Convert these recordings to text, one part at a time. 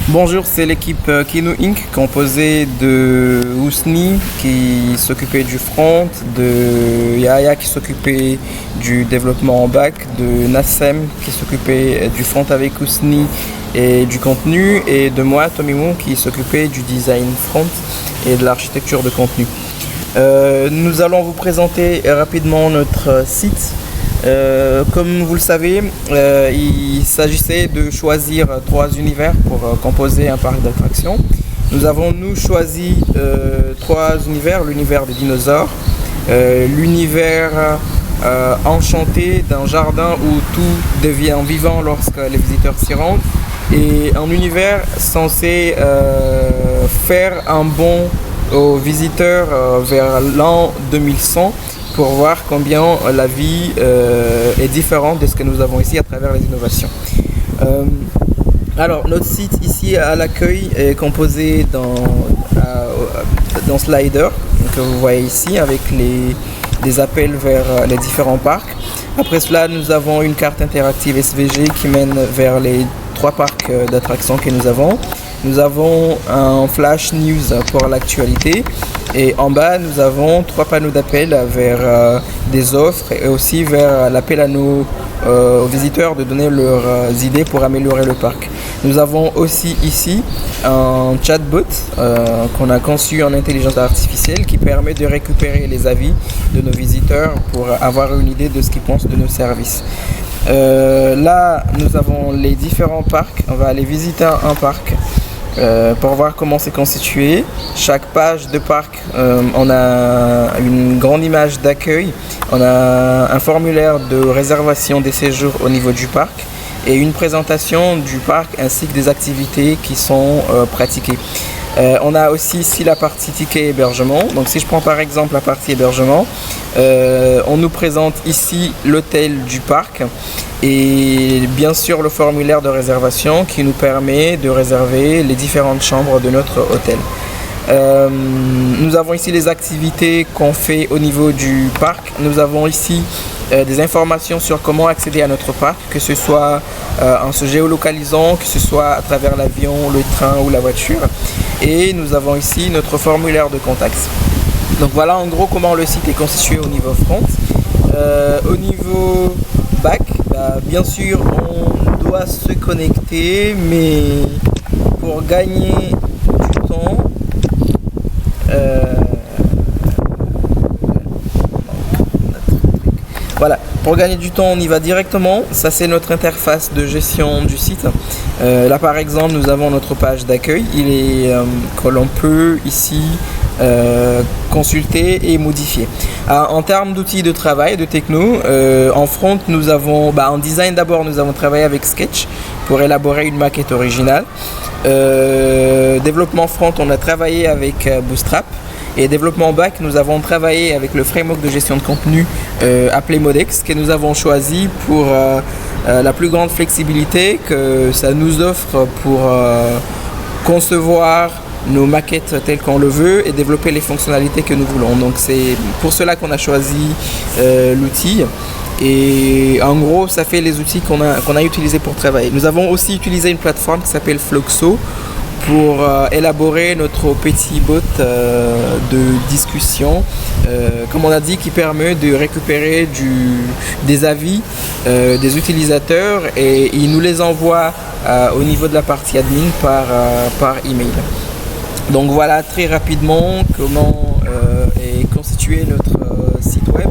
Bonjour, c'est l'équipe Kino Inc. composée de Ousni qui s'occupait du front, de Yaya qui s'occupait du développement en back, de Nassem qui s'occupait du front avec Ousni et du contenu, et de moi, Tomimou, qui s'occupait du design front et de l'architecture de contenu. Nous allons vous présenter rapidement notre site. Comme vous le savez, il s'agissait de choisir 3 univers pour composer un parc d'attractions. Nous avons choisi 3 univers: l'univers des dinosaures, l'univers enchanté d'un jardin où tout devient vivant lorsque les visiteurs s'y rendent, et un univers censé faire un bond aux visiteurs vers l'an 2100 pour voir combien la vie est différente de ce que nous avons ici à travers les innovations. Alors, notre site ici à l'accueil est composé d'un slider que vous voyez ici avec des appels vers les différents parcs. Après cela, nous avons une carte interactive SVG qui mène vers les 3 parcs d'attractions que nous avons. Nous avons un flash news pour l'actualité, et en bas nous avons 3 panneaux d'appel vers des offres et aussi vers l'appel à aux visiteurs de donner leurs idées pour améliorer le parc. Nous avons aussi ici un chatbot qu'on a conçu en intelligence artificielle qui permet de récupérer les avis de nos visiteurs pour avoir une idée de ce qu'ils pensent de nos services. Là, nous avons les différents parcs. On va aller visiter un parc pour voir comment c'est constitué. Chaque page de parc, on a une grande image d'accueil, on a un formulaire de réservation des séjours au niveau du parc et une présentation du parc ainsi que des activités qui sont pratiquées. On a aussi ici la partie ticket hébergement. Donc si je prends par exemple la partie hébergement, on nous présente ici l'hôtel du parc et bien sûr le formulaire de réservation qui nous permet de réserver les différentes chambres de notre hôtel. Nous avons ici les activités qu'on fait au niveau du parc. Nous avons ici des informations sur comment accéder à notre parc, que ce soit en se géolocalisant, que ce soit à travers l'avion, le train ou la voiture. Et nous avons ici notre formulaire de contact. Donc voilà en gros comment le site est constitué au niveau front. Au niveau back, bien sûr on doit se connecter, mais pour gagner du temps, voilà, pour gagner du temps, on y va directement. Ça, c'est notre interface de gestion du site. Là, par exemple, nous avons notre page d'accueil. Que l'on peut ici consulter et modifier. En termes d'outils de travail, de techno, en front, nous avons, en design d'abord, nous avons travaillé avec Sketch pour élaborer une maquette originale. Développement front, on a travaillé avec Bootstrap. Et développement back, nous avons travaillé avec le framework de gestion de contenu appelé Modex, que nous avons choisi pour la plus grande flexibilité que ça nous offre pour concevoir nos maquettes telles qu'on le veut et développer les fonctionnalités que nous voulons. Donc c'est pour cela qu'on a choisi l'outil. Et en gros, ça fait les outils qu'on a utilisés pour travailler. Nous avons aussi utilisé une plateforme qui s'appelle Fluxo pour élaborer notre petit bot de discussion, comme on a dit, qui permet de récupérer des avis des utilisateurs, et il nous les envoie au niveau de la partie admin par email. Donc voilà très rapidement comment est constitué notre site web,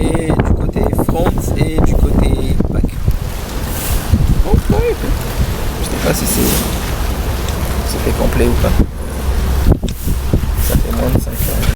et du côté front et du côté back. Je ne sais pas si c'est complet ou pas. Ça fait moins de 5 heures.